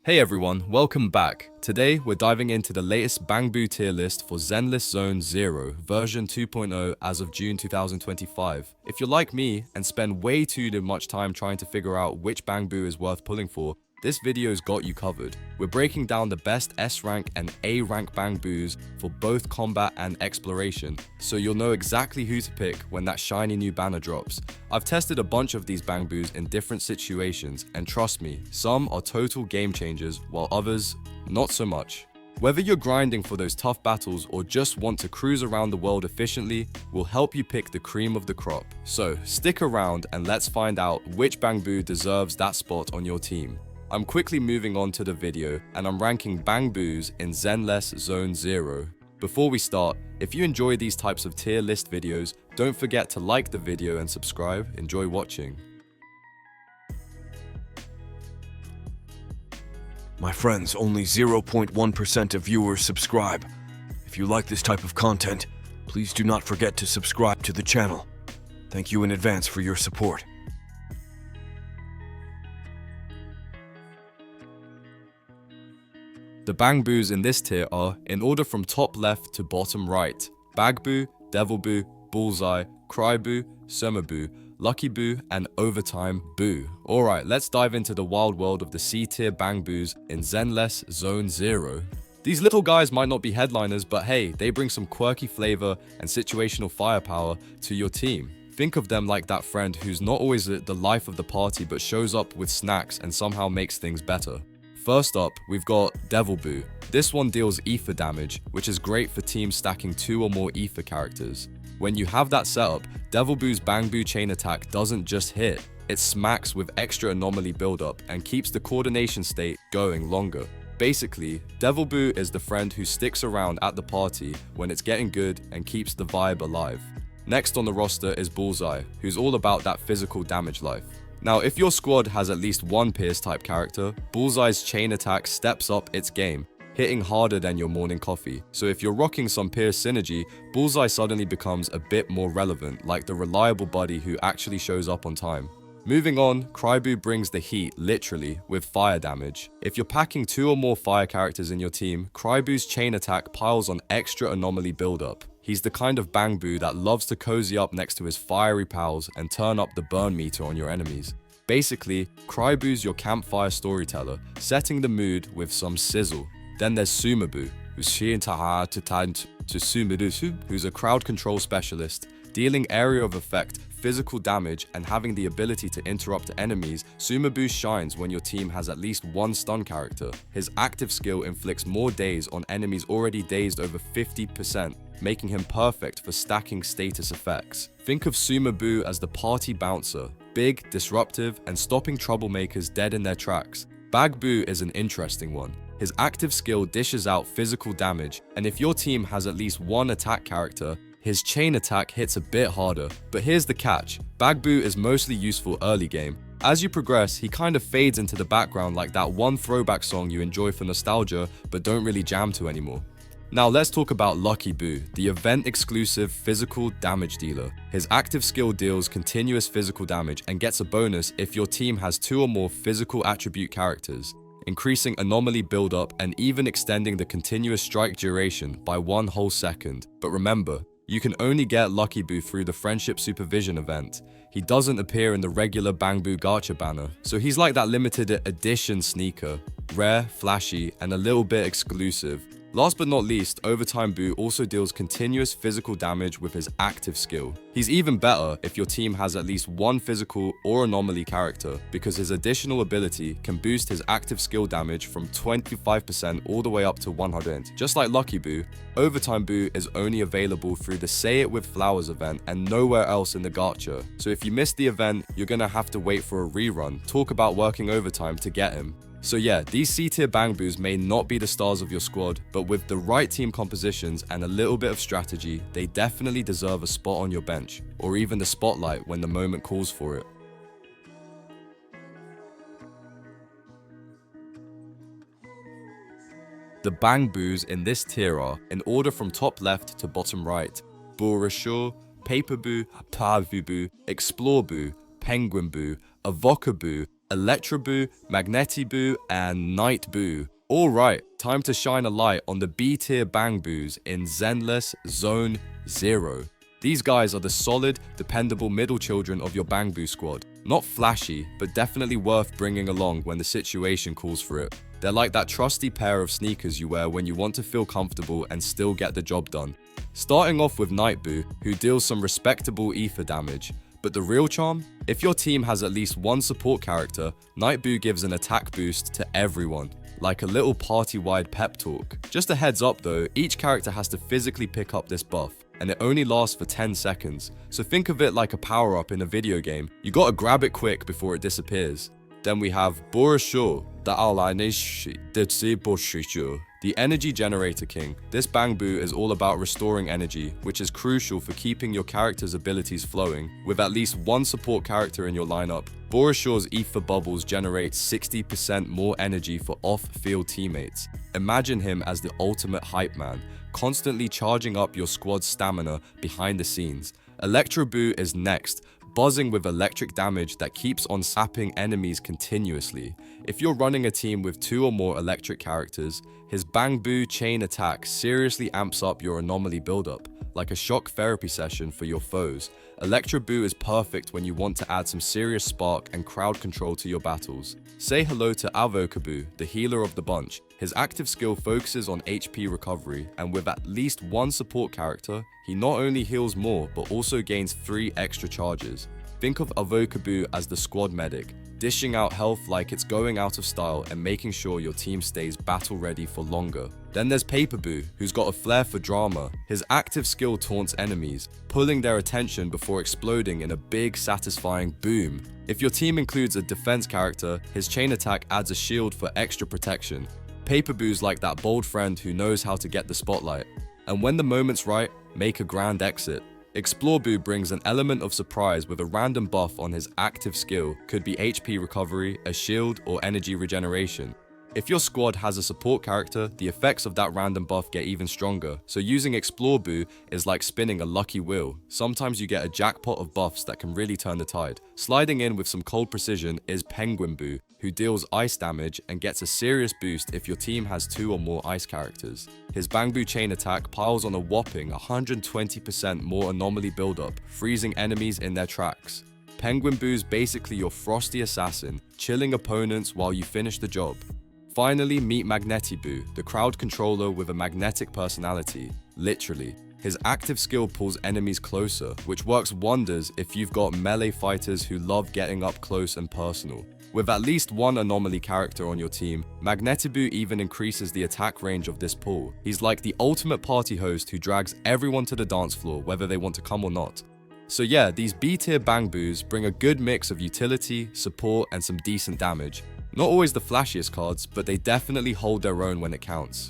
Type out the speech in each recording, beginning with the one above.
Hey everyone, welcome back. Today we're diving into the latest Bangboo tier list for Zenless Zone 0, version 2.0 as of June 2025. If you're like me and spend way too much time trying to figure out which Bangboo is worth pulling for, this video's got you covered. We're breaking down the best S-Rank and A-Rank Bangboos for both combat and exploration, so you'll know exactly who to pick when that shiny new banner drops. I've tested a bunch of these Bangboos in different situations, and trust me, some are total game changers, while others, not so much. Whether you're grinding for those tough battles or just want to cruise around the world efficiently, we'll help you pick the cream of the crop. So stick around and let's find out which Bangboo deserves that spot on your team. I'm quickly moving on to the video, and I'm ranking Bangboos in Zenless Zone 0. Before we start, if you enjoy these types of tier list videos, don't forget to like the video and subscribe. Enjoy watching. My friends, only 0.1% of viewers subscribe. If you like this type of content, please do not forget to subscribe to the channel. Thank you in advance for your support. The Bangboos in this tier are, in order from top left to bottom right: Bangboo, Devilboo, Bullseye, Cryboo, Summerboo, Lucky Boo, and Overtime Boo. Alright, let's dive into the wild world of the C-tier Bangboos in Zenless Zone 0. These little guys might not be headliners, but hey, they bring some quirky flavor and situational firepower to your team. Think of them like that friend who's not always the life of the party but shows up with snacks and somehow makes things better. First up, we've got Devilboo. This one deals ether damage, which is great for teams stacking 2 or more ether characters. When you have that setup, Devilboo's Bangboo chain attack doesn't just hit, it smacks with extra anomaly buildup and keeps the coordination state going longer. Basically, Devilboo is the friend who sticks around at the party when it's getting good and keeps the vibe alive. Next on the roster is Bullseye, who's all about that physical damage life. Now, if your squad has at least one Pierce type character, Bullseye's chain attack steps up its game, hitting harder than your morning coffee. So if you're rocking some Pierce synergy, Bullseye suddenly becomes a bit more relevant, like the reliable buddy who actually shows up on time. Moving on, Cryboo brings the heat, literally, with fire damage. If you're packing 2 or more fire characters in your team, Cryboo's chain attack piles on extra anomaly buildup. He's the kind of Bangboo that loves to cozy up next to his fiery pals and turn up the burn meter on your enemies. Basically, Cryboo's your campfire storyteller, setting the mood with some sizzle. Then there's Summerboo, who's a crowd control specialist. Dealing area of effect, physical damage, and having the ability to interrupt enemies, Summerboo shines when your team has at least one stun character. His active skill inflicts more daze on enemies already dazed over 50%, making him perfect for stacking status effects. Think of Summerboo as the party bouncer, big, disruptive, and stopping troublemakers dead in their tracks. Bangboo is an interesting one. His active skill dishes out physical damage, and if your team has at least one attack character, his chain attack hits a bit harder. But here's the catch: Bangboo is mostly useful early game. As you progress, he kind of fades into the background like that one throwback song you enjoy for nostalgia but don't really jam to anymore. Now let's talk about Lucky Boo, the event-exclusive physical damage dealer. His active skill deals continuous physical damage and gets a bonus if your team has 2 or more physical attribute characters, increasing anomaly buildup and even extending the continuous strike duration by 1 whole second. But remember, you can only get Lucky Boo through the Friendship Supervision event. He doesn't appear in the regular Bangboo Gacha banner, so he's like that limited edition sneaker, rare, flashy, and a little bit exclusive. Last but not least, Overtime Boo also deals continuous physical damage with his active skill. He's even better if your team has at least one physical or anomaly character, because his additional ability can boost his active skill damage from 25% all the way up to 100%. Just like Lucky Boo, Overtime Boo is only available through the Say It With Flowers event and nowhere else in the gacha. So if you missed the event, you're gonna have to wait for a rerun. Talk about working overtime to get him. So yeah, these C-tier Bangboos may not be the stars of your squad, but with the right team compositions and a little bit of strategy, they definitely deserve a spot on your bench, or even the spotlight when the moment calls for it. The Bangboos in this tier are, in order from top left to bottom right: Burashore, Paperboo, Pavuboo, Exploreboo, Penguinboo, Avocaboo, Electroboo, Magnetiboo, and Nightboo. Alright, time to shine a light on the B-tier Bangboos in Zenless Zone 0. These guys are the solid, dependable middle children of your Bangboo squad. Not flashy, but definitely worth bringing along when the situation calls for it. They're like that trusty pair of sneakers you wear when you want to feel comfortable and still get the job done. Starting off with Nightboo, who deals some respectable ether damage. But the real charm? If your team has at least one support character, Nightboo gives an attack boost to everyone, like a little party-wide pep talk. Just a heads up though, each character has to physically pick up this buff, and it only lasts for 10 seconds. So think of it like a power-up in a video game. You gotta grab it quick before it disappears. Then we have Borosho, the Energy Generator King. This Bangboo is all about restoring energy, which is crucial for keeping your character's abilities flowing. With at least one support character in your lineup, Borosho's ether bubbles generate 60% more energy for off-field teammates. Imagine him as the ultimate hype man, constantly charging up your squad's stamina behind the scenes. Electroboo is next, buzzing with electric damage that keeps on sapping enemies continuously. If you're running a team with 2 or more electric characters, his Bangboo chain attack seriously amps up your anomaly buildup, like a shock therapy session for your foes. Electroboo is perfect when you want to add some serious spark and crowd control to your battles. Say hello to Avokaboo, the healer of the bunch. His active skill focuses on HP recovery, and with at least one support character, he not only heals more, but also gains 3 extra charges. Think of Avokaboo as the squad medic, dishing out health like it's going out of style and making sure your team stays battle ready for longer. Then there's Paperboo, who's got a flair for drama. His active skill taunts enemies, pulling their attention before exploding in a big satisfying boom. If your team includes a defense character, his chain attack adds a shield for extra protection. Paperboo's like that bold friend who knows how to get the spotlight. And when the moment's right, make a grand exit. Exploreboo brings an element of surprise with a random buff on his active skill, could be HP recovery, a shield, or energy regeneration. If your squad has a support character, the effects of that random buff get even stronger, so using Exploreboo is like spinning a lucky wheel. Sometimes you get a jackpot of buffs that can really turn the tide. Sliding in with some cold precision is Penguinboo, who deals ice damage and gets a serious boost if your team has 2 or more ice characters. His Bangboo chain attack piles on a whopping 120% more anomaly buildup, freezing enemies in their tracks. Penguinboo's basically your frosty assassin, chilling opponents while you finish the job. Finally, meet Magnetiboo, the crowd controller with a magnetic personality, literally. His active skill pulls enemies closer, which works wonders if you've got melee fighters who love getting up close and personal. With at least one anomaly character on your team, Magnetiboo even increases the attack range of this pull. He's like the ultimate party host who drags everyone to the dance floor whether they want to come or not. So yeah, these B-tier Bangboos bring a good mix of utility, support, and some decent damage. Not always the flashiest cards, but they definitely hold their own when it counts.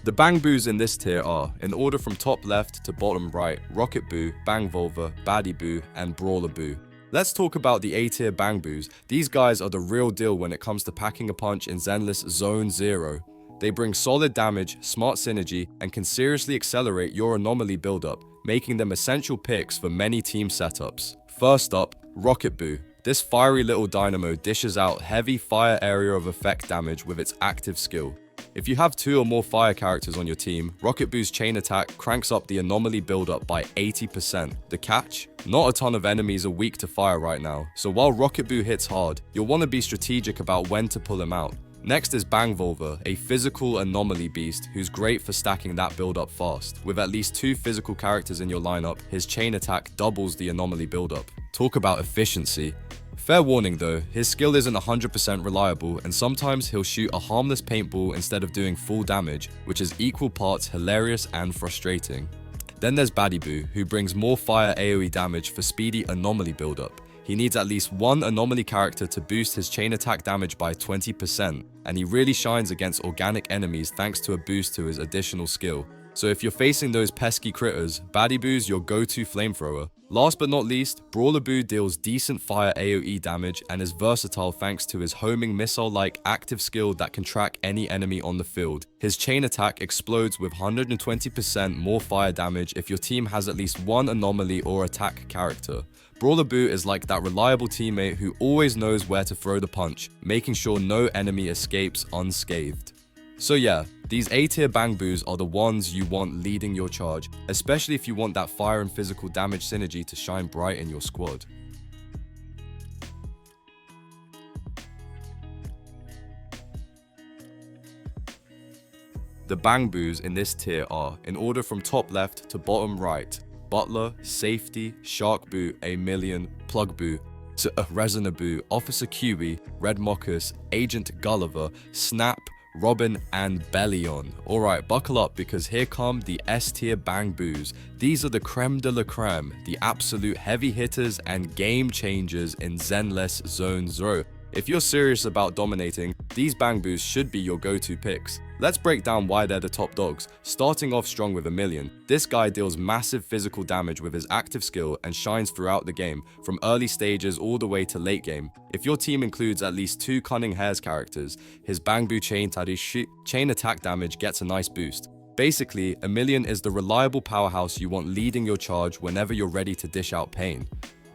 The Bangboos in this tier are, in order from top left to bottom right, Rocketboo, Bangvolva, Baddyboo, and Brawlerboo. Let's talk about the A-tier Bangboos. These guys are the real deal when it comes to packing a punch in Zenless Zone 0. They bring solid damage, smart synergy, and can seriously accelerate your anomaly buildup, making them essential picks for many team setups. First up, Rocketboo. This fiery little dynamo dishes out heavy fire area of effect damage with its active skill. If you have 2 or more fire characters on your team, Rocketboo's chain attack cranks up the anomaly buildup by 80%. The catch? Not a ton of enemies are weak to fire right now, so while Rocketboo hits hard, you'll want to be strategic about when to pull him out. Next is Bangvolva, a physical anomaly beast who's great for stacking that build up fast. With at least 2 physical characters in your lineup, his chain attack doubles the anomaly buildup. Talk about efficiency. Fair warning though, his skill isn't 100% reliable and sometimes he'll shoot a harmless paintball instead of doing full damage, which is equal parts hilarious and frustrating. Then there's Baddyboo, who brings more fire AoE damage for speedy anomaly buildup. He needs at least one anomaly character to boost his chain attack damage by 20%, and he really shines against organic enemies thanks to a boost to his additional skill. So if you're facing those pesky critters, Bangboos your go-to flamethrower. Last but not least, Brawlerboo deals decent fire AoE damage and is versatile thanks to his homing missile-like active skill that can track any enemy on the field. His chain attack explodes with 120% more fire damage if your team has at least one anomaly or attack character. Brawlerboo is like that reliable teammate who always knows where to throw the punch, making sure no enemy escapes unscathed. So yeah, these A-tier Bangboos are the ones you want leading your charge, especially if you want that fire and physical damage synergy to shine bright in your squad. The Bangboos in this tier are, in order from top left to bottom right, Butler, Safety, Sharkboo, A-Million, Plugboo, Resonaboo, Officer QB, Red Mockus, Agent Gulliver, Snap, Robin, and Bellion. Alright, buckle up because here come the S-tier Bangboos. These are the creme de la creme, the absolute heavy hitters and game changers in Zenless Zone 0. If you're serious about dominating, these Bangboos should be your go-to picks. Let's break down why they're the top dogs. Starting off strong with A-Million. This guy deals massive physical damage with his active skill and shines throughout the game, from early stages all the way to late game. If your team includes at least 2 Cunning Hares characters, his Bangboo chain attack damage gets a nice boost. Basically, A-Million is the reliable powerhouse you want leading your charge whenever you're ready to dish out pain.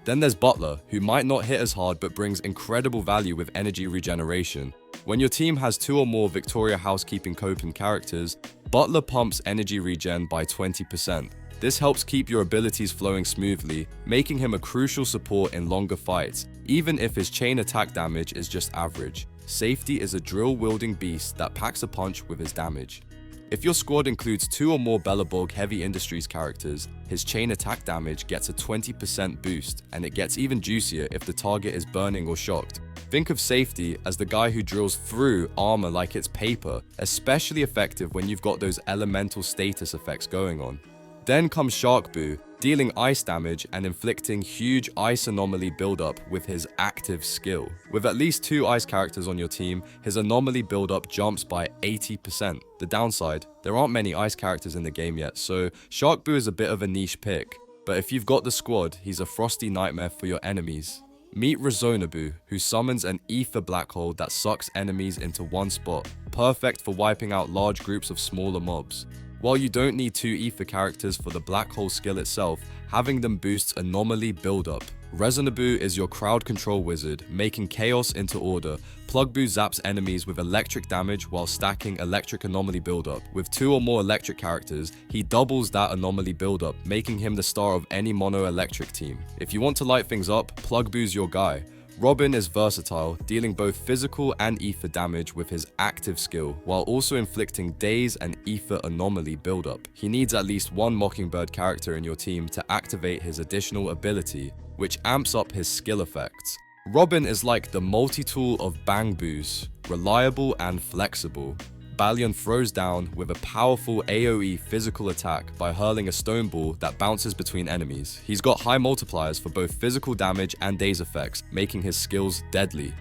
Then there's Butler, who might not hit as hard but brings incredible value with energy regeneration. When your team has 2 or more Victoria Housekeeping Copen characters, Butler pumps energy regen by 20%. This helps keep your abilities flowing smoothly, making him a crucial support in longer fights, even if his chain attack damage is just average. Safety is a drill-wielding beast that packs a punch with his damage. If your squad includes 2 or more Belleborg Heavy Industries characters, his chain attack damage gets a 20% boost, and it gets even juicier if the target is burning or shocked. Think of Safety as the guy who drills through armor like it's paper, especially effective when you've got those elemental status effects going on. Then comes Sharkboo, dealing ice damage and inflicting huge ice anomaly buildup with his active skill. With at least 2 ice characters on your team, his anomaly buildup jumps by 80%. The downside, there aren't many ice characters in the game yet, so Sharkboo is a bit of a niche pick. But if you've got the squad, he's a frosty nightmare for your enemies. Meet Resonaboo, who summons an ether black hole that sucks enemies into one spot, perfect for wiping out large groups of smaller mobs. While you don't need 2 ether characters for the black hole skill itself, having them boosts anomaly buildup. Resonaboo is your crowd control wizard, making chaos into order. Plugboo zaps enemies with electric damage while stacking electric anomaly buildup. With 2 or more electric characters, he doubles that anomaly buildup, making him the star of any mono electric team. If you want to light things up, Plugboo's your guy. Robin is versatile, dealing both physical and ether damage with his active skill, while also inflicting daze and ether anomaly buildup. He needs at least 1 Mockingbird character in your team to activate his additional ability, which amps up his skill effects. Robin is like the multi-tool of Bangboos, reliable and flexible. Ballion throws down with a powerful AoE physical attack by hurling a stone ball that bounces between enemies. He's got high multipliers for both physical damage and daze effects, making his skills deadly.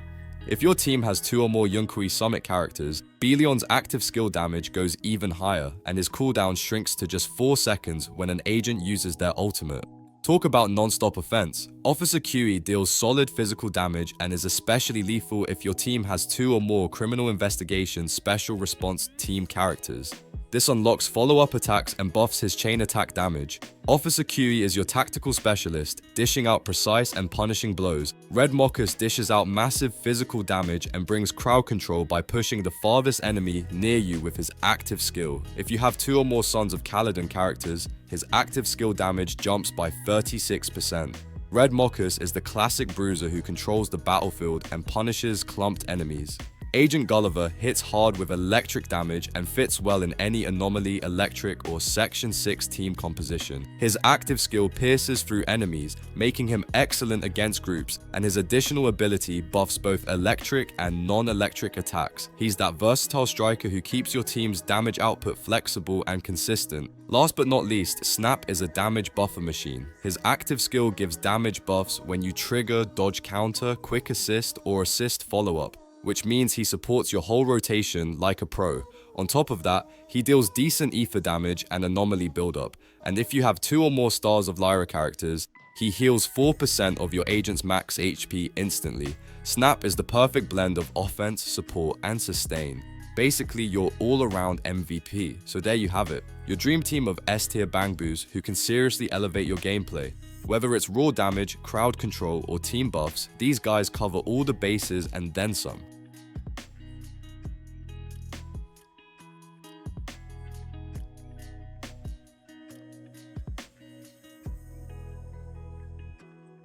If your team has 2 or more Yunkui Summit characters, Bellion's active skill damage goes even higher, and his cooldown shrinks to just 4 seconds when an agent uses their ultimate. Talk about non-stop offense. Officer QE deals solid physical damage and is especially lethal if your team has 2 or more criminal investigation special response team characters. This unlocks follow-up attacks and buffs his chain attack damage. Officer QE is your tactical specialist, dishing out precise and punishing blows. Red Mockus dishes out massive physical damage and brings crowd control by pushing the farthest enemy near you with his active skill. If you have 2 or more Sons of Kaladin characters, his active skill damage jumps by 36%. Red Mockus is the classic bruiser who controls the battlefield and punishes clumped enemies. Agent Gulliver hits hard with electric damage and fits well in any anomaly, electric, or Section 6 team composition. His active skill pierces through enemies, making him excellent against groups, and his additional ability buffs both electric and non-electric attacks. He's that versatile striker who keeps your team's damage output flexible and consistent. Last but not least, Snap is a damage buffer machine. His active skill gives damage buffs when you trigger, dodge counter, quick assist, or assist follow-up. which means he supports your whole rotation like a pro. On top of that, he deals decent ether damage and anomaly buildup, and if you have 2 or more stars of Lyra characters, he heals 4% of your agent's max HP instantly. Snap is the perfect blend of offense, support, and sustain. Basically, you're all-around MVP, so there you have it. Your dream team of S-tier Bangboos who can seriously elevate your gameplay. Whether it's raw damage, crowd control, or team buffs, these guys cover all the bases and then some.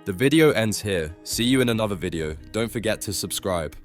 The video ends here. See you in another video. Don't forget to subscribe.